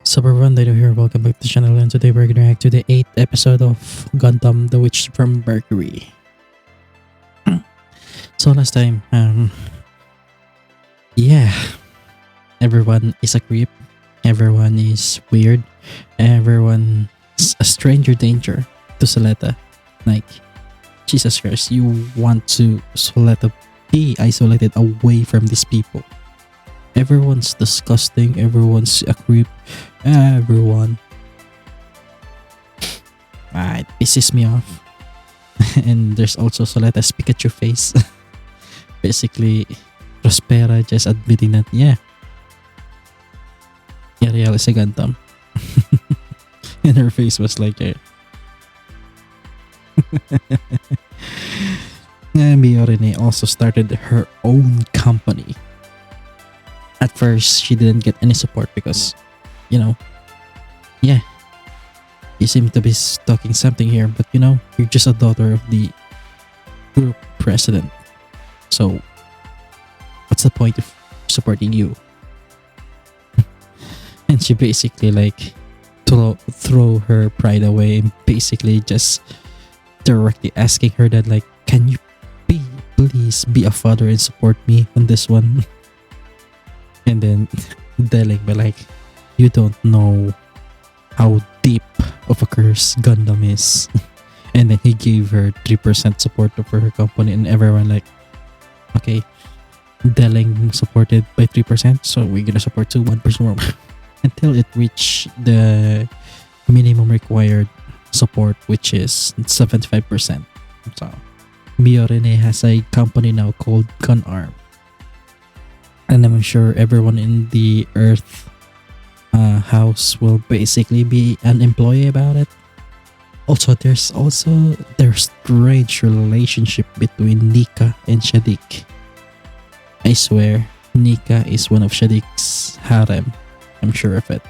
Sup everyone, Dino here, welcome back to the channel, and today we're gonna react to the 8th episode of Gundam, The Witch from Mercury. So last time, yeah, everyone is a creep, everyone is weird, everyone's a stranger danger to Soleta. Like, Jesus Christ, you want to Soleta be isolated away from these people. Everyone's disgusting, everyone's a creep, everyone. It pisses me off. And there's also Soleta's Pikachu face. Basically, Prospera just admitting that, yeah, Ariel is a Gundam. And her face was like, Miorine also started her own company. At first, she didn't get any support because, yeah, you seem to be talking something here, but you're just a daughter of the group president. So, what's the point of supporting you? And she basically throw her pride away and basically just directly asking her that, like, can you please be a father and support me on this one? And then telling me like, you don't know how deep of a curse Gundam is. And then he gave her 3% support for her company, and everyone like, okay, Deleng supported by 3%, so we're gonna support to 1% more. Until it reached the minimum required support, which is 75%. So Miorine has a company now called Gun Arm. And I'm sure everyone in the Earth house will basically be an employee about it. Also, there's their strange relationship between Nika and Shadik. I swear, Nika is one of Shadik's harem. I'm sure of it.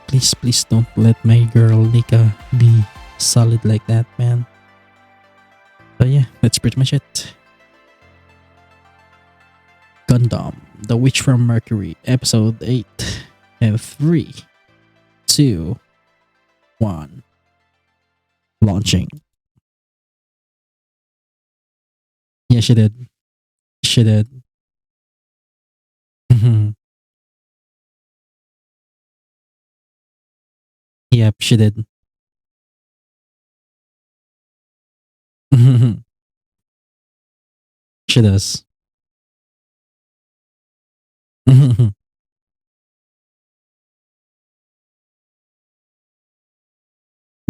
Please don't let my girl Nika be solid like that, man. But yeah, that's pretty much it. Gundam, The Witch from Mercury, Episode 8. And 3, 2, 1. Launching. Yeah, she did. She did. Yep, she did. She does.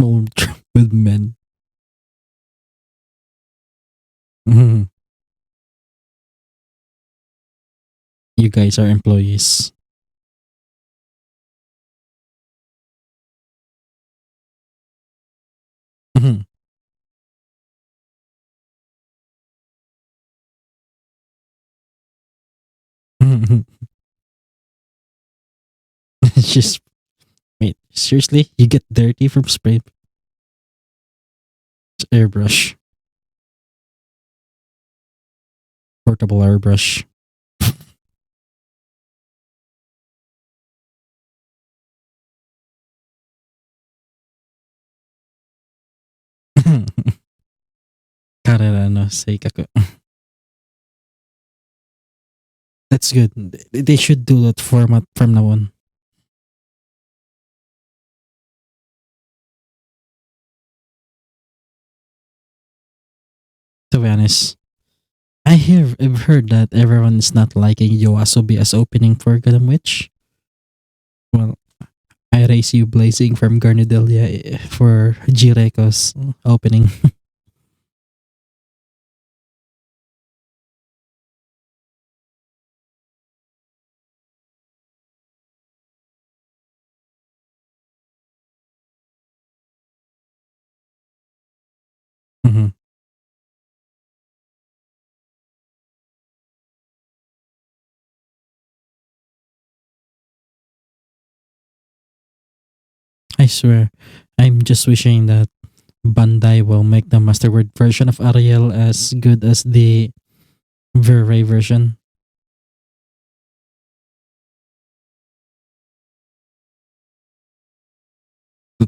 Old with men. You guys are employees. Just wait. Seriously, you get dirty from spray airbrush, portable airbrush. Karera no seikaku. That's good. They should do that format from now on. To be honest, I've heard that everyone is not liking Yoasobi as opening for Gundam Witch. Well, I raise you blazing from Garnidelia for Jireko's opening. Mhm. I swear, I'm just wishing that Bandai will make the Masterword version of Ariel as good as the Verray version.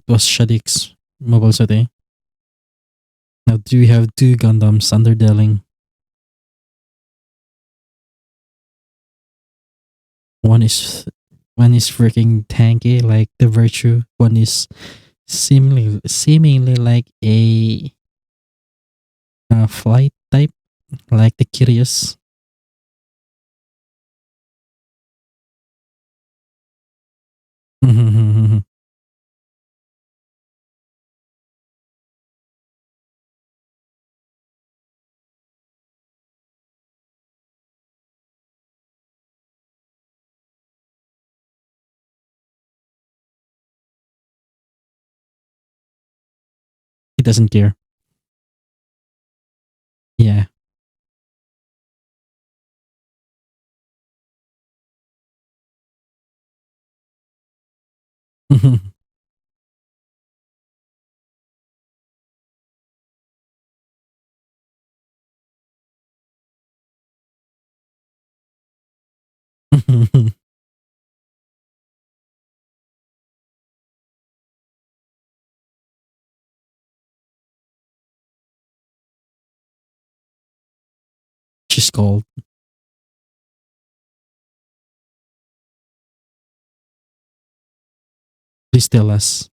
That was Shadik's mobile setting. Now, do you have two Gundams under Delling? One is one is freaking tanky like the Virtue. One is seemingly like a flight type like the Curious. He doesn't care. Yeah. She's cold. Please tell us.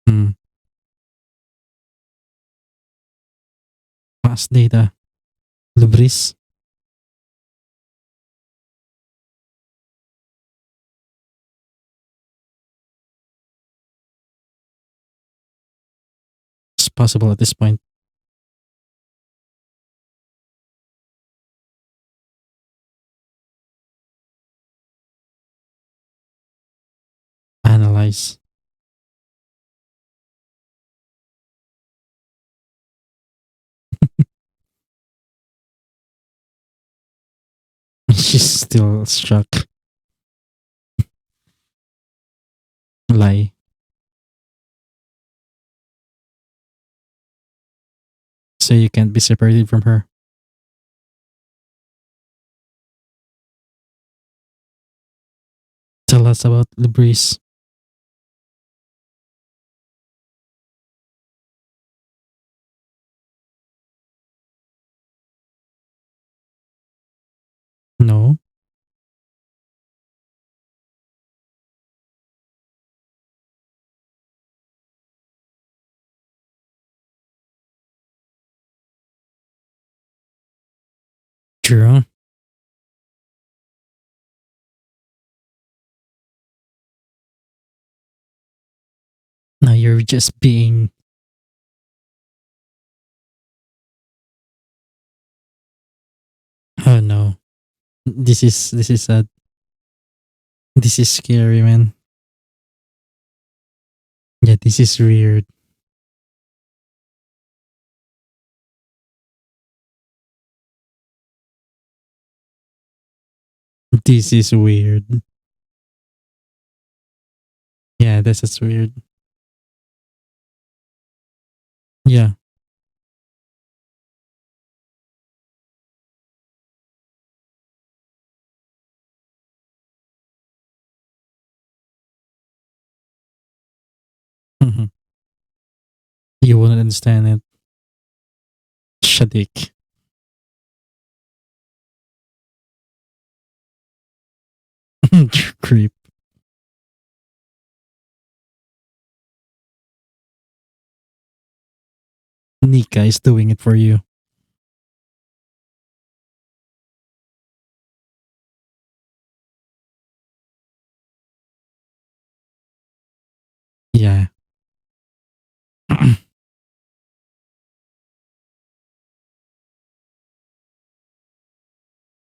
Hmm. Past data. Lubris. It's possible at this point. Analyze. She's still struck. Lie. So you can't be separated from her. Tell us about Lubris. No. True. Now you're just being. Oh no. This is sad. This is scary, man. Yeah, this is weird. This is weird. Yeah, this is weird. Yeah. Mhm. You wouldn't understand it. Shadik. Creep. Nika is doing it for you. Yeah.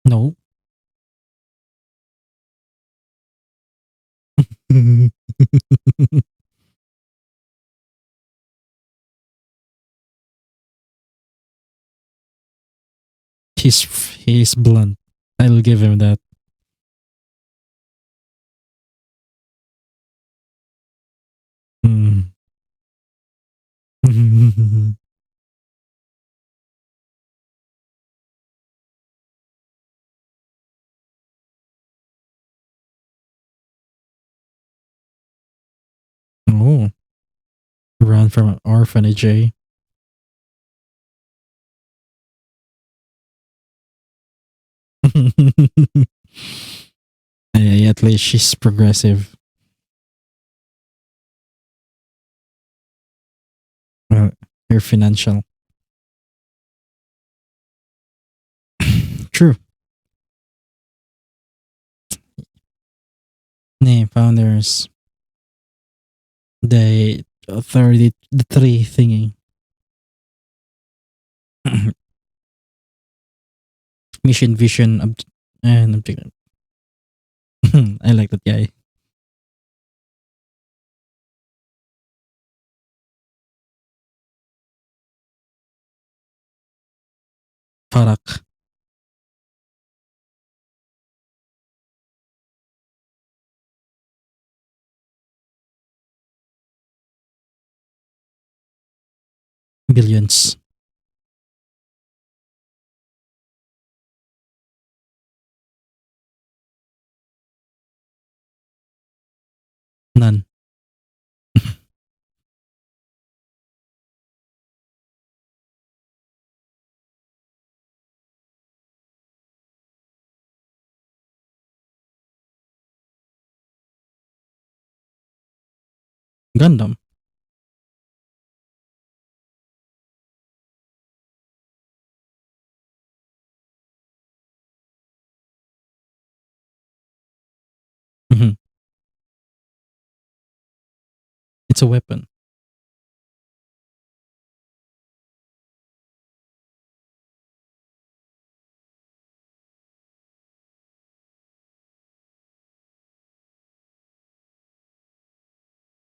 No. he's blunt. I'll give him that. Mm. Run from an orphanage, eh? Hey, at least she's progressive. Well, her financial. True. Name founders. The authority, the three thingy. Mission, vision, and objective. I like that guy. Farak. Billions. None. Gundam. Mhm. It's a weapon.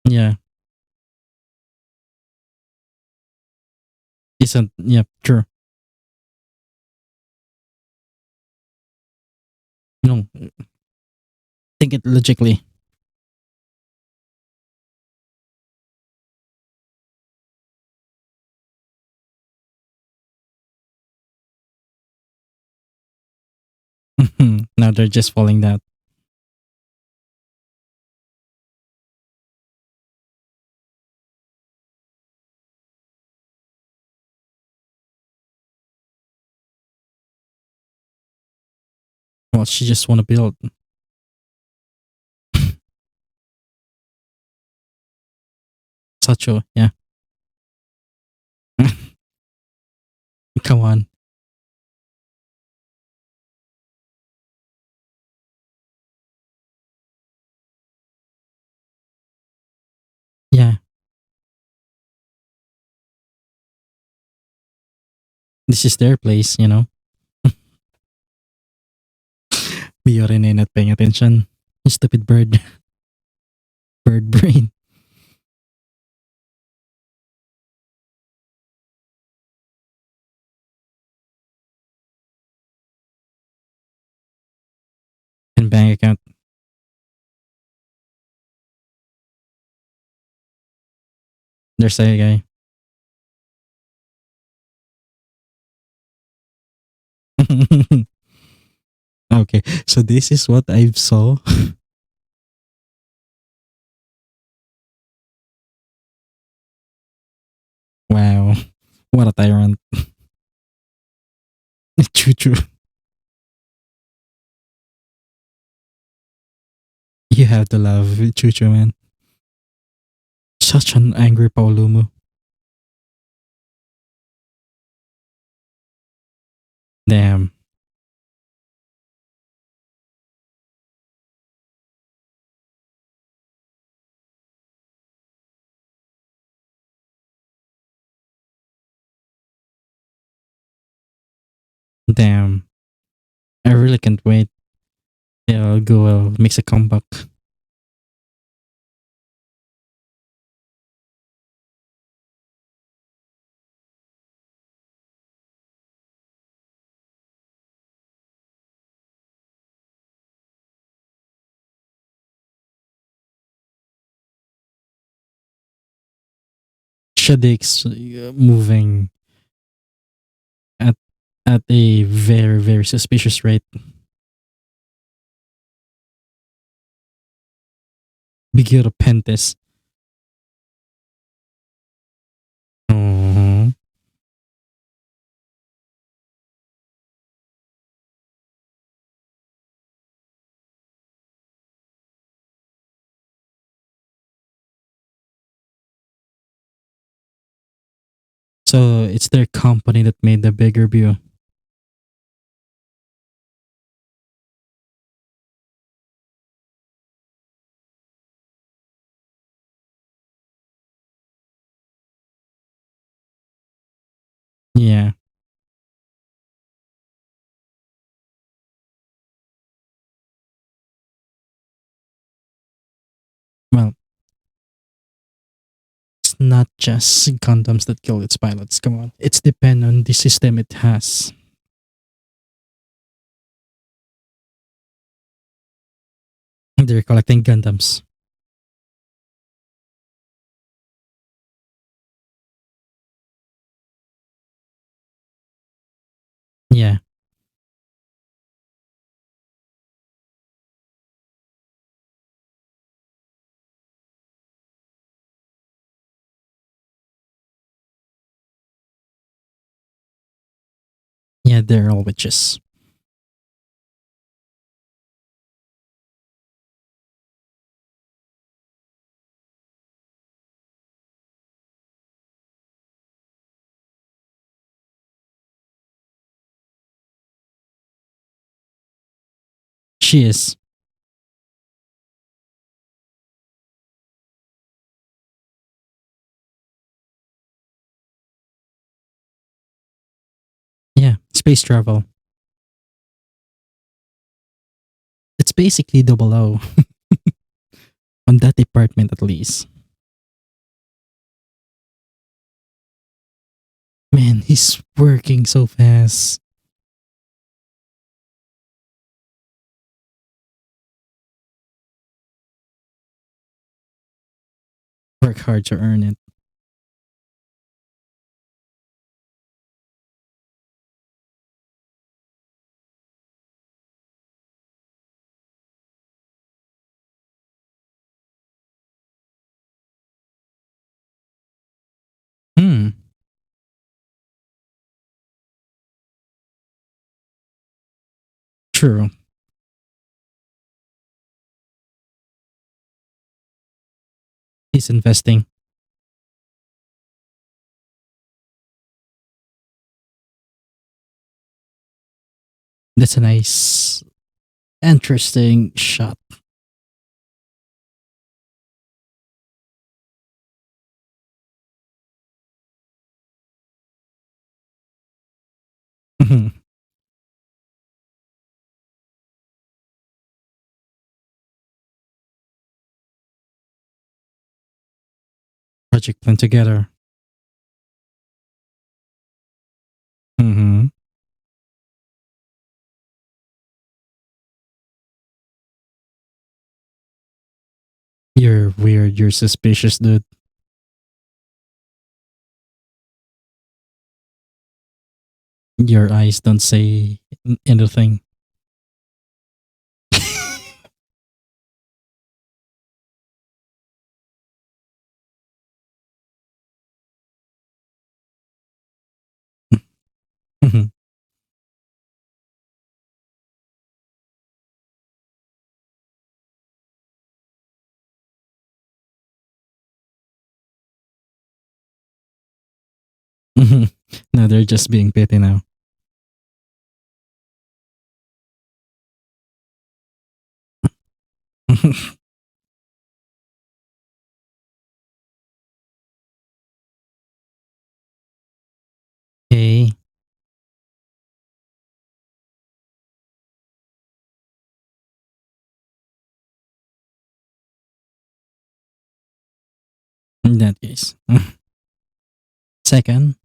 Yeah. Isn't, yeah, true. No, think it logically. Now they're just falling down. Well, she just want to build. Sacho, yeah. Come on. Yeah. This is their place, you know. Miorine not paying attention. You stupid bird. Bird brain. And bank account. There's a guy. Okay, so this is what I saw. Wow, what a tyrant. Choo choo. You have to love Choo choo, man. Such an angry Paulumu. Damn. Damn. I really can't wait. Yeah, I'll go makes a comeback. Shadix moving at a very, very suspicious rate. Bigger Pentes. it's their company that made the big review. Yeah. Well, it's not just Gundams that kill its pilots. Come on. It's depend on the system it has. They're collecting Gundams. Yeah. Yeah, they're all witches. She is. Yeah, space travel. It's basically double O on that department at least. Man, he's working so fast. Work hard to earn it. Hmm. True. He's investing. That's a nice, interesting shot. Project plan together. Mm-hmm. You're weird. You're suspicious, dude. Your eyes don't say anything. Mhm. Mhm. No, they're just being petty now. Okay. In that case. Second,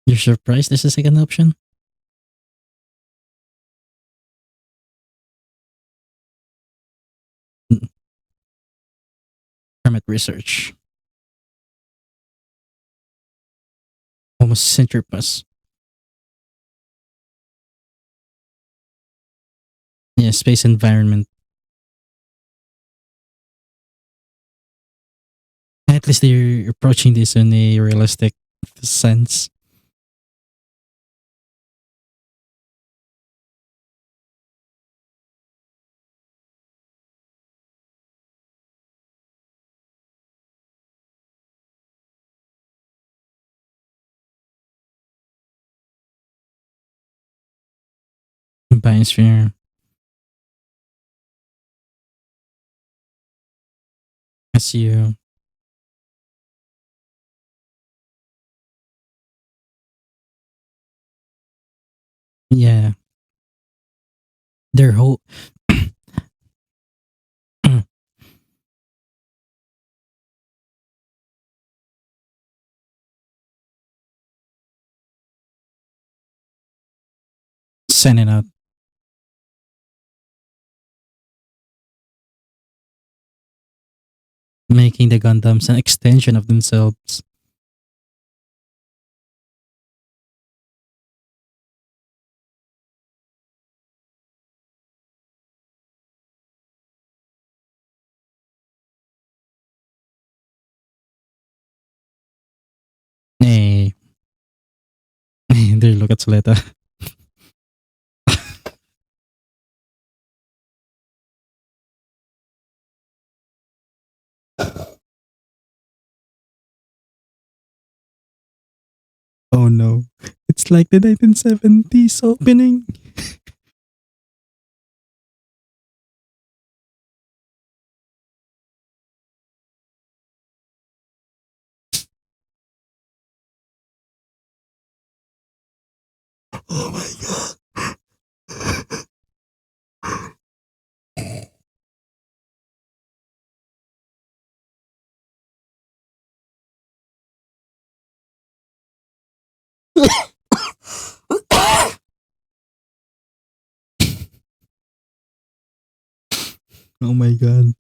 you're surprised there's a second option? Mm, Hermit research. Almost century plus. Yeah, space environment. At least they're approaching this in a realistic sense. biosphere. As you, yeah, their whole sending out, making the Gundams an extension of themselves. Hey, there, look at Soleta. Oh no, it's like the 1970s opening. Oh my god. Oh my god.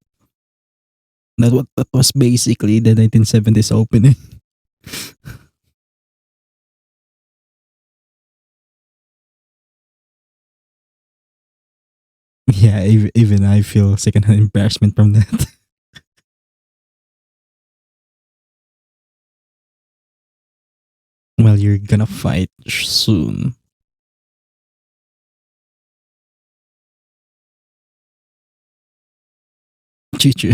That was basically the 1970s opening. Yeah, even I feel secondhand embarrassment from that. Well, you're gonna fight soon. Choo choo.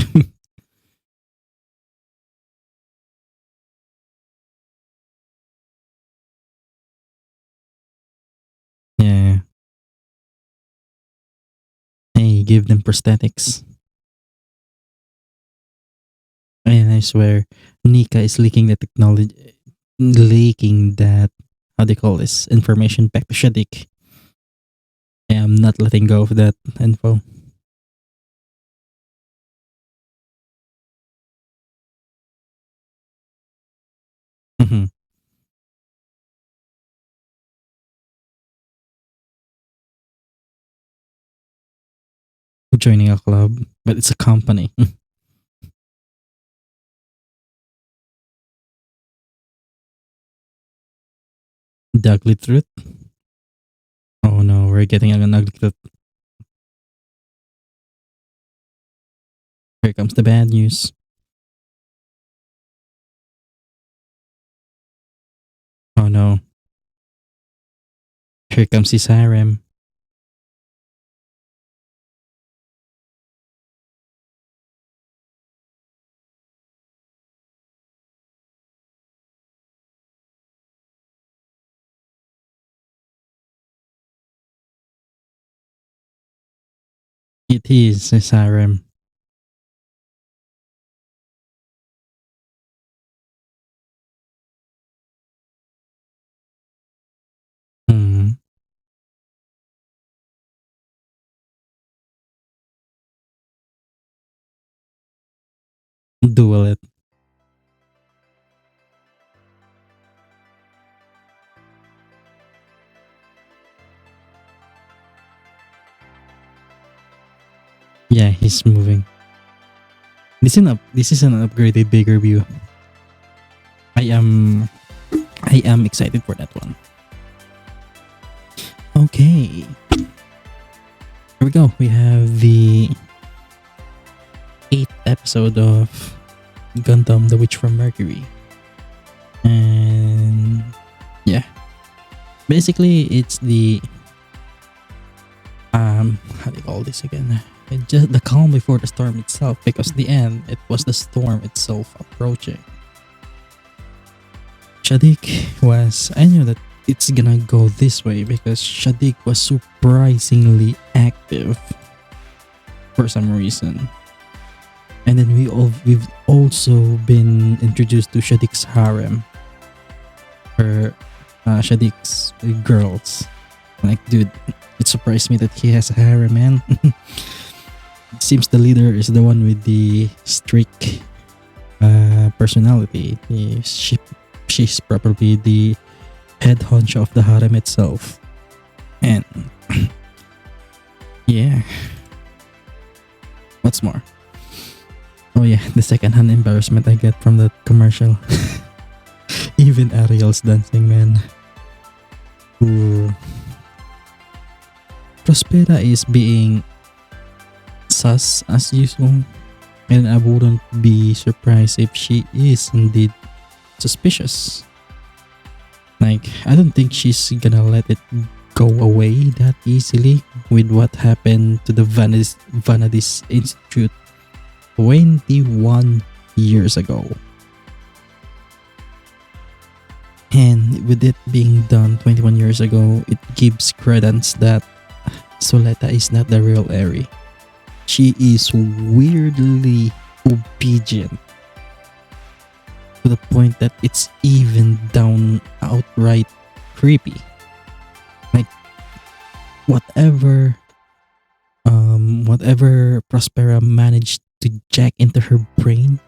Yeah. Hey, give them prosthetics. And I swear, Nika is leaking the technology, leaking that, how do you call this, information back to Shadik. I am not letting go of that info. Mhm. Joining a club, but it's a company. The ugly truth. Oh no, we're getting an ugly truth. Here comes the bad news. Oh no, here comes his harem. It is his harem. Hmm. Duel it. Yeah, he's moving. This is an upgraded bigger view. I am I am excited for that one. Okay. Here we go. We have the 8th episode of Gundam The Witch from Mercury. And yeah. Basically it's the how do you call this again? Just the calm before the storm itself, because the end it was the storm itself approaching. Shadik was, I knew that it's gonna go this way because Shadik was surprisingly active for some reason. And then we've also been introduced to Shadik's harem, or Shadik's girls. Like, dude, it surprised me that he has a harem, man. It seems the leader is the one with the strict personality. She's probably the head honcho of the harem itself. And yeah, what's more? Oh yeah, the second-hand embarrassment I get from that commercial. Even Ariel's dancing, man. Ooh. Prospera is being sus as usual, and I wouldn't be surprised if she is indeed suspicious. Like, I don't think she's gonna let it go away that easily with what happened to the Vanadis Institute 21 years ago. And with it being done 21 years ago, it gives credence that Soleta is not the real Eri. She is weirdly obedient to the point that it's even down outright creepy. Like, whatever Prospera managed to jack into her brain,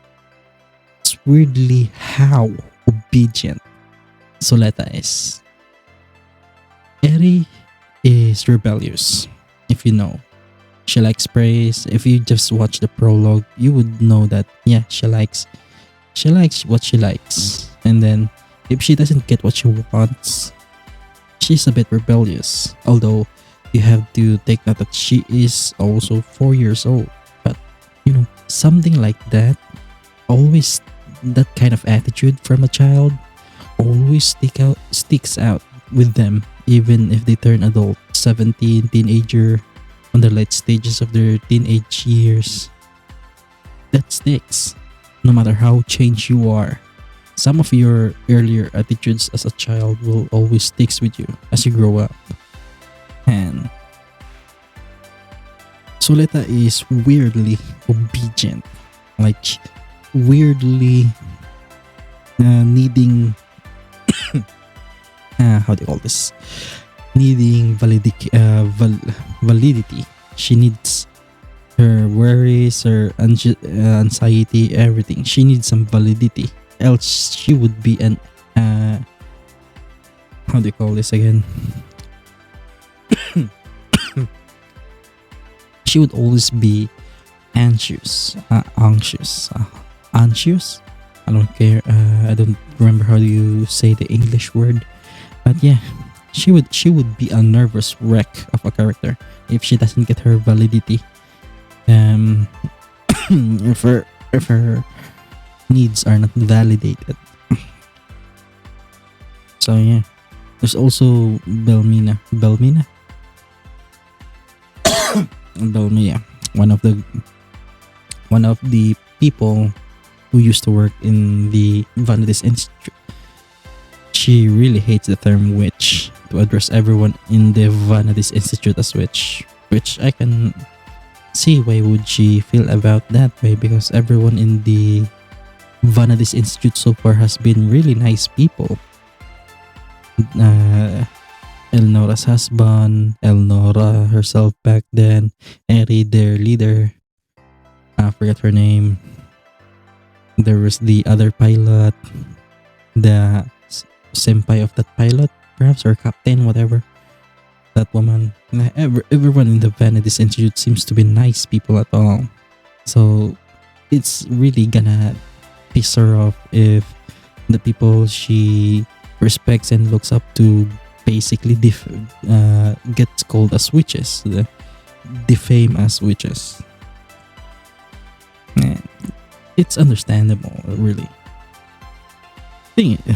it's weirdly how obedient Soleta is. Eri is rebellious, if you know. She likes praise. If you just watch the prologue, you would know that yeah, she likes what she likes. And then if she doesn't get what she wants, she's a bit rebellious. Although you have to take note that she is also 4 years old. But you know, something like that, always that kind of attitude from a child always sticks out with them, even if they turn adult, 17, teenager, on the late stages of their teenage years. That sticks, no matter how changed you are. Some of your earlier attitudes as a child will always sticks with you as you grow up. And Soleta is weirdly obedient, like weirdly needing how do you call this? Needing validity. She needs her worries, her anxiety, everything. She needs some validity. Else she would be an how do you call this again? She would always be anxious. Anxious. I don't care. I don't remember how do you say the English word, but yeah, she would be a nervous wreck of a character if she doesn't get her validity. If her needs are not validated. So yeah, there's also Belmina, one of the people who used to work in the Vanadis Institute. She really hates the term witch, to address everyone in the Vanadis Institute as witch, which I can see why would she feel about that way, because everyone in the Vanadis Institute so far has been really nice people. Elnora's husband, Elnora herself back then, Eri, their leader, I forgot her name. There was the other pilot, the senpai of that pilot, perhaps, or captain, whatever. That woman. Everyone in the Vanadis Institute seems to be nice people at all. So it's really gonna piss her off if the people she respects and looks up to basically gets called as witches, defame as witches. It's understandable, really.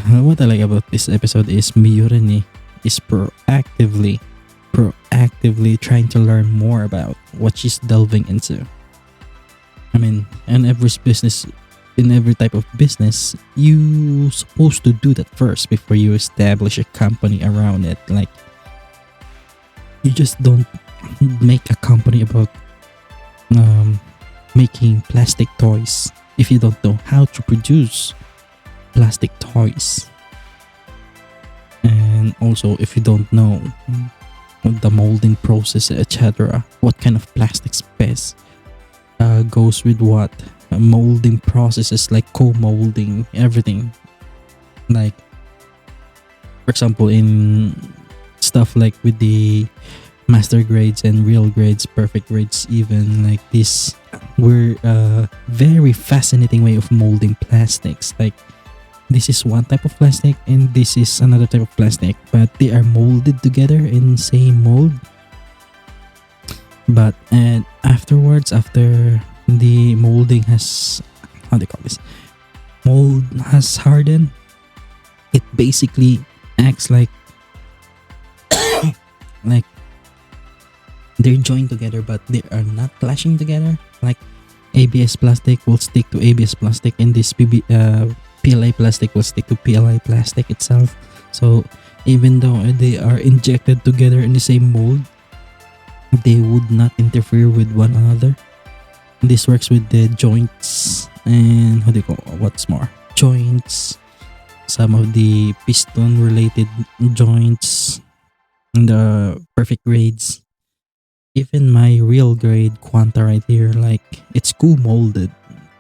What I like about this episode is Miorine is proactively trying to learn more about what she's delving into. I mean, and every business in every type of business, you supposed to do that first before you establish a company around it. Like, you just don't make a company about um, making plastic toys if you don't know how to produce plastic toys, and also if you don't know the molding process, etc., what kind of plastics best goes with what, molding processes like co-molding, everything. Like, for example, in stuff like with the master grades and real grades, perfect grades, even like this, were a very fascinating way of molding plastics. Like, this is one type of plastic and this is another type of plastic, but they are molded together in same mold. But and afterwards, after the molding has, how do you call this, mold has hardened, it basically acts like like they're joined together but they are not clashing together. Like, ABS plastic will stick to ABS plastic and this PLA plastic will stick to PLA plastic itself. So even though they are injected together in the same mold, they would not interfere with one another. This works with the joints and how do you call, what's more, joints, some of the piston related joints, and the perfect grades. Even my real grade Quanta right here, like, it's co-molded.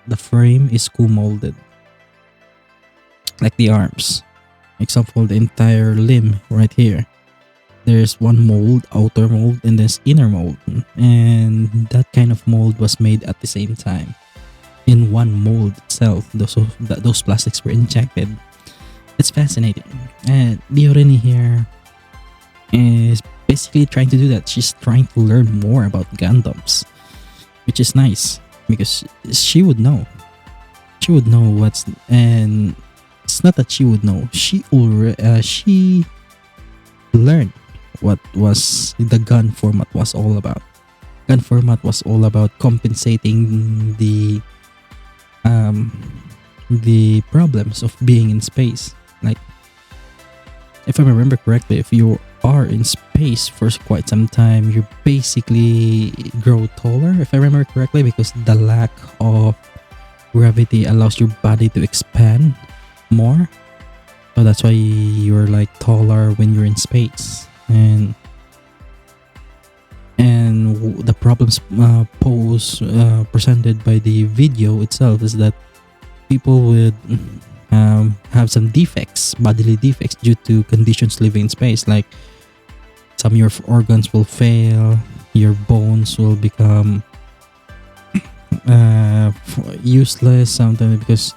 The frame is co-molded. Like the arms. Example, the entire limb right here. There's one mold, outer mold, and there's inner mold. And that kind of mold was made at the same time. In one mold itself, those plastics were injected. It's fascinating. And Miorine here is basically trying to do that. She's trying to learn more about Gundams, which is nice because she would know. She would know what's, and it's not that she would know. She learned what was the gun format was all about. Gun format was all about compensating the problems of being in space. Like, if I remember correctly, if you are in space for quite some time, you basically grow taller, if I remember correctly, because the lack of gravity allows your body to expand more. So that's why you're like taller when you're in space. And the problems presented by the video itself is that people would have some defects, bodily defects, due to conditions living in space. Like, some of your organs will fail, your bones will become useless sometimes because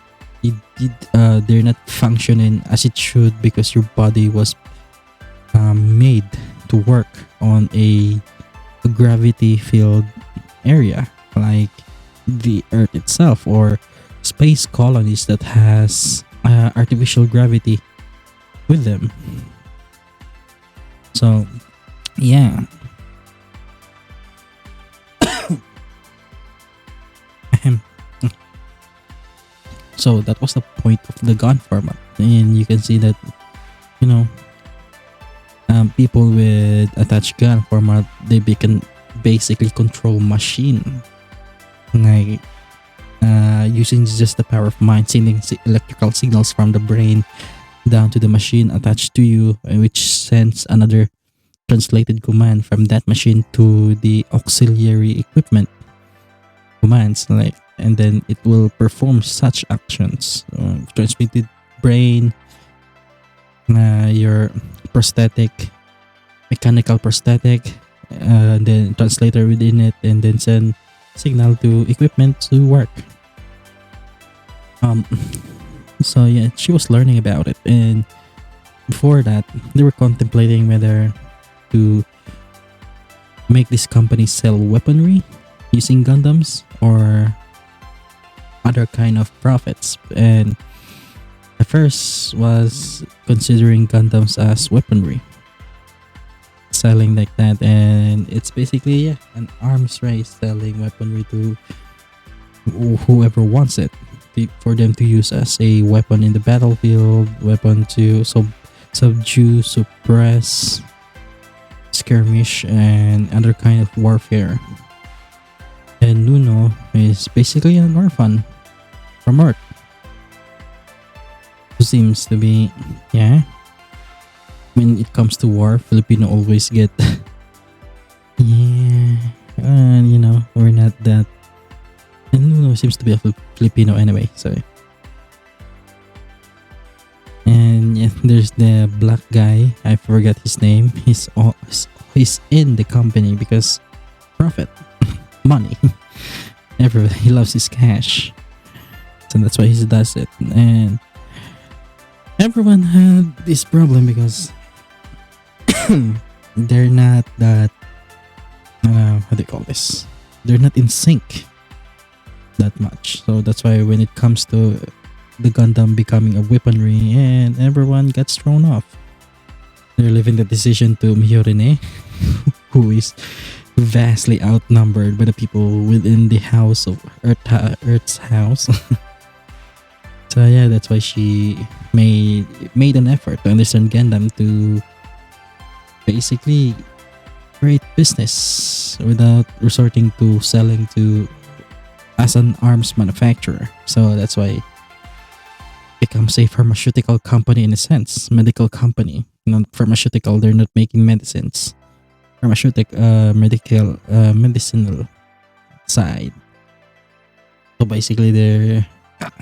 they're not functioning as it should, because your body was made to work on a gravity field area like the Earth itself, or space colonies that has artificial gravity with them. So yeah. So that was the point of the gun format, and you can see that, you know, people with attached gun format, they can basically control machine, like using just the power of mind, sending electrical signals from the brain down to the machine attached to you, which sends another translated command from that machine to the auxiliary equipment commands, like, and then it will perform such actions. Transmitted brain, your prosthetic, mechanical prosthetic, then translator within it, and then send signal to equipment to work. So yeah, she was learning about it, and before that, they were contemplating whether to make this company sell weaponry using Gundams or other kind of profits. And the first was considering Gundams as weaponry, selling like that, and it's basically, yeah, an arms race, selling weaponry to whoever wants it. for them to use as a weapon in the battlefield, weapon to subdue, suppress, skirmish, and other kind of warfare. And Nuno is basically an orphan from Earth who seems to be, yeah. When it comes to war, Filipino always get, yeah, we're not that. And Nuno seems to be a Filipino anyway, so. And yeah, there's the black guy. I forgot his name. He's in the company because profit, money. Everybody loves his cash, so that's why he does it. And everyone had this problem because they're not that. How do you call this? They're not in sync that much. So that's why when it comes to the Gundam becoming a weaponry, and everyone gets thrown off. They're leaving the decision to Miorine, who is vastly outnumbered by the people within the house of Earth's house. So yeah, that's why she made an effort to understand Gundam to basically create business without resorting to selling to as an arms manufacturer. So that's why it becomes a pharmaceutical company in a sense, medical company. Not pharmaceutical, they're not making medicines. Medicinal side. So basically their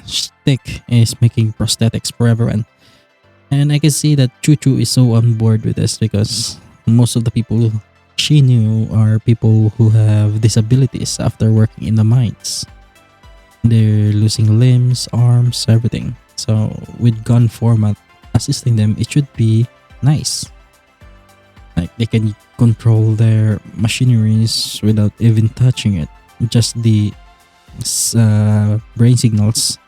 stick is making prosthetics for everyone. And I can see that Choo is so on board with this because most of the people she knew are people who have disabilities after working in the mines. They're losing limbs, arms, everything. So with gun format assisting them, it should be nice. Like they can control their machineries without even touching it. Just the brain signals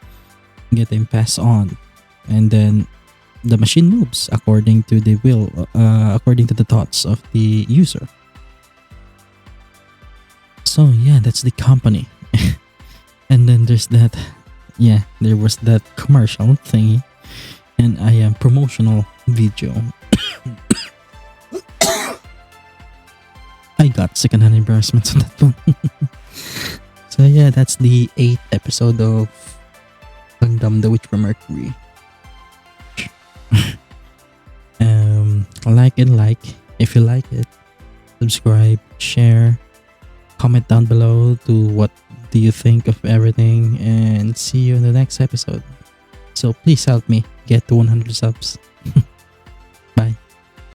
getting passed on, and then the machine moves according to the will, according to the thoughts of the user. So yeah, that's the company. And then there's that, yeah, there was that commercial thingy, and I am promotional video. I got secondhand embarrassment on that one. So yeah, that's the 8th episode of Gundam the Witch from Mercury. Like if you like it, subscribe, share, comment down below to what do you think of everything, and see you in the next episode. So please help me get to 100 subs. Bye.